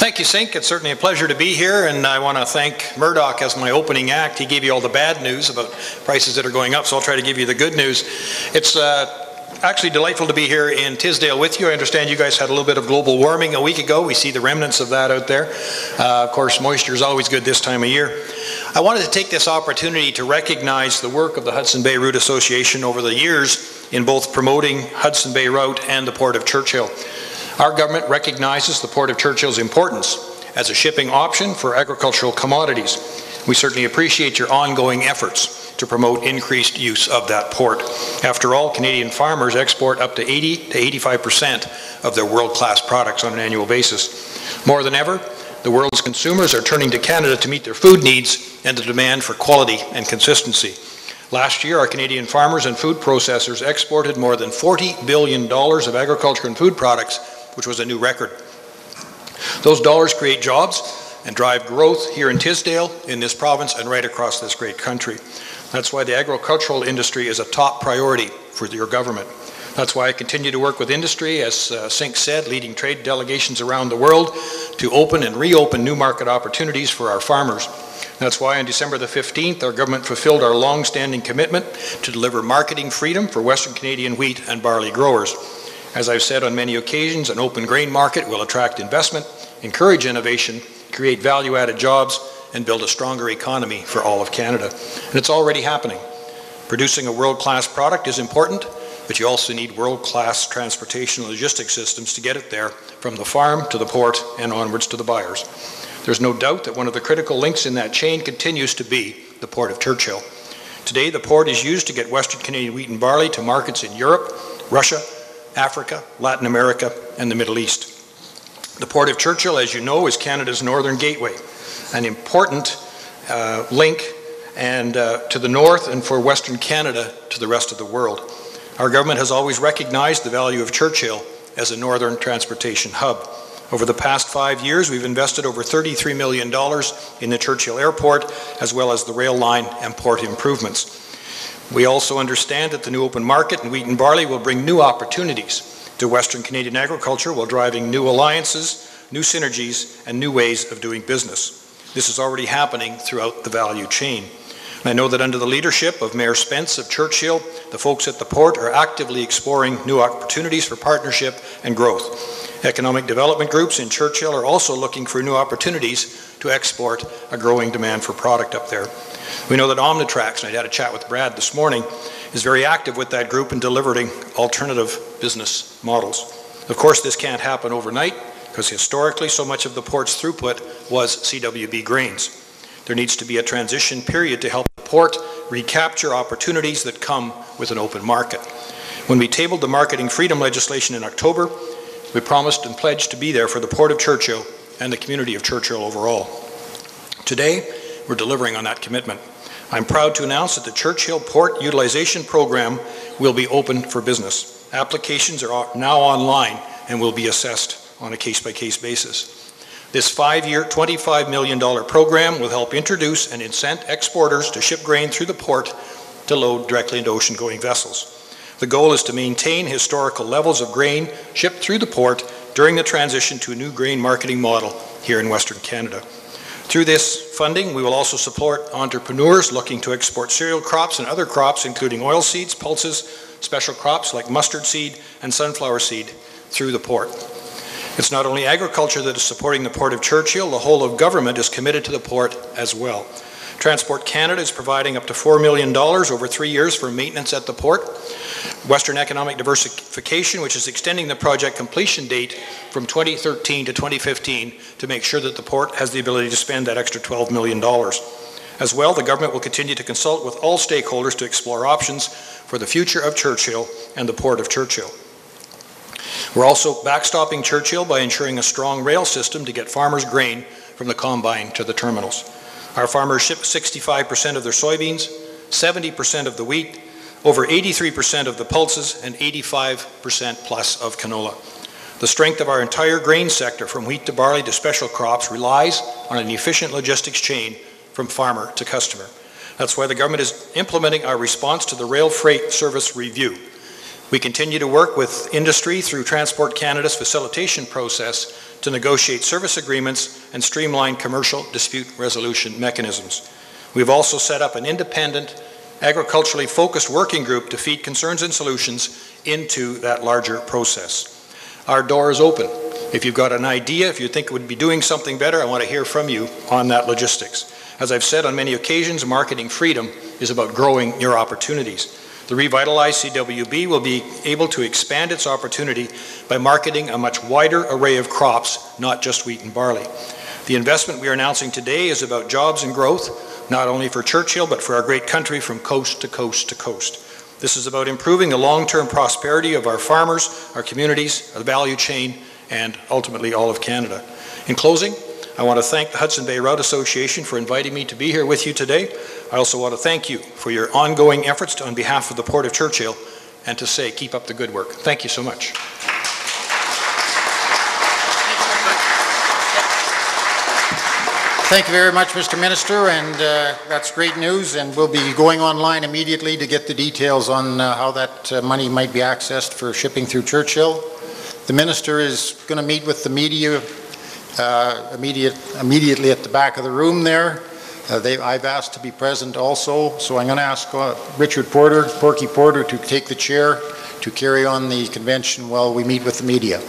Thank you, Sink. It's certainly a pleasure to be here, and I want to thank Murdoch as my opening act. He gave you all the bad news about prices that are going up, so I'll try to give you the good news. It's actually delightful to be here in Tisdale with you. I understand you guys had a little bit of global warming a week ago. We see the remnants of that out there. Of course, moisture is always good this time of year. I wanted to take this opportunity to recognize the work of the Hudson Bay Route Association over the years in both promoting Hudson Bay Route and the Port of Churchill. Our government recognizes the Port of Churchill's importance as a shipping option for agricultural commodities. We certainly appreciate your ongoing efforts to promote increased use of that port. After all, Canadian farmers export up to 80 to 85% of their world-class products on an annual basis. More than ever, the world's consumers are turning to Canada to meet their food needs and the demand for quality and consistency. Last year, our Canadian farmers and food processors exported more than $40 billion of agriculture and food products, which was a new record. Those dollars create jobs and drive growth here in Tisdale, in this province, and right across this great country. That's why the agricultural industry is a top priority for your government. That's why I continue to work with industry, as Sink said, leading trade delegations around the world to open and reopen new market opportunities for our farmers. That's why on December the 15th, our government fulfilled our long-standing commitment to deliver marketing freedom for Western Canadian wheat and barley growers. As I've said on many occasions, an open grain market will attract investment, encourage innovation, create value-added jobs, and build a stronger economy for all of Canada. And it's already happening. Producing a world-class product is important, but you also need world-class transportation and logistics systems to get it there from the farm to the port and onwards to the buyers. There's no doubt that one of the critical links in that chain continues to be the Port of Churchill. Today, the port is used to get Western Canadian wheat and barley to markets in Europe, Russia, Africa, Latin America, and the Middle East. The Port of Churchill, as you know, is Canada's northern gateway, an important link to the north and for Western Canada to the rest of the world. Our government has always recognized the value of Churchill as a northern transportation hub. Over the past 5 years, we've invested over $33 million in the Churchill Airport, as well as the rail line and port improvements. We also understand that the new open market in wheat and barley will bring new opportunities to Western Canadian agriculture while driving new alliances, new synergies, and new ways of doing business. This is already happening throughout the value chain. And I know that under the leadership of Mayor Spence of Churchill, the folks at the port are actively exploring new opportunities for partnership and growth. Economic development groups in Churchill are also looking for new opportunities to export a growing demand for product up there. We know that Omnitrax, and I had a chat with Brad this morning, is very active with that group in delivering alternative business models. Of course, this can't happen overnight because historically so much of the port's throughput was CWB grains. There needs to be a transition period to help the port recapture opportunities that come with an open market. When we tabled the marketing freedom legislation in October, we promised and pledged to be there for the Port of Churchill and the community of Churchill overall. Today, we're delivering on that commitment. I'm proud to announce that the Churchill Port Utilization Program will be open for business. Applications are now online and will be assessed on a case-by-case basis. This 5-year, $25 million program will help introduce and incent exporters to ship grain through the port to load directly into ocean-going vessels. The goal is to maintain historical levels of grain shipped through the port during the transition to a new grain marketing model here in Western Canada. Through this funding, we will also support entrepreneurs looking to export cereal crops and other crops, including oilseeds, pulses, special crops like mustard seed and sunflower seed, through the port. It's not only agriculture that is supporting the Port of Churchill, the whole of government is committed to the port as well. Transport Canada is providing up to $4 million over 3 years for maintenance at the port. Western Economic Diversification, which is extending the project completion date from 2013 to 2015 to make sure that the port has the ability to spend that extra $12 million. As well, the government will continue to consult with all stakeholders to explore options for the future of Churchill and the Port of Churchill. We're also backstopping Churchill by ensuring a strong rail system to get farmers' grain from the combine to the terminals. Our farmers ship 65% of their soybeans, 70% of the wheat, over 83% of the pulses, and 85% plus of canola. The strength of our entire grain sector, from wheat to barley to special crops, relies on an efficient logistics chain from farmer to customer. That's why the government is implementing our response to the rail freight service review. We continue to work with industry through Transport Canada's facilitation process to negotiate service agreements and streamline commercial dispute resolution mechanisms. We've also set up an independent, agriculturally focused working group to feed concerns and solutions into that larger process. Our door is open. If you've got an idea, if you think it would be doing something better, I want to hear from you on that logistics. As I've said on many occasions, marketing freedom is about growing your opportunities. The revitalized CWB will be able to expand its opportunity by marketing a much wider array of crops, not just wheat and barley. The investment we are announcing today is about jobs and growth, not only for Churchill, but for our great country from coast to coast to coast. This is about improving the long-term prosperity of our farmers, our communities, the value chain, and ultimately all of Canada. In closing, I want to thank the Hudson Bay Route Association for inviting me to be here with you today. I also want to thank you for your ongoing efforts on behalf of the Port of Churchill, and to say, keep up the good work. Thank you so much. Thank you very much, Mr. Minister, and that's great news, and we'll be going online immediately to get the details on how that money might be accessed for shipping through Churchill. The Minister is going to meet with the media immediately at the back of the room there. I've asked to be present also, so I'm going to ask Richard Porter, Porky Porter, to take the chair to carry on the convention while we meet with the media.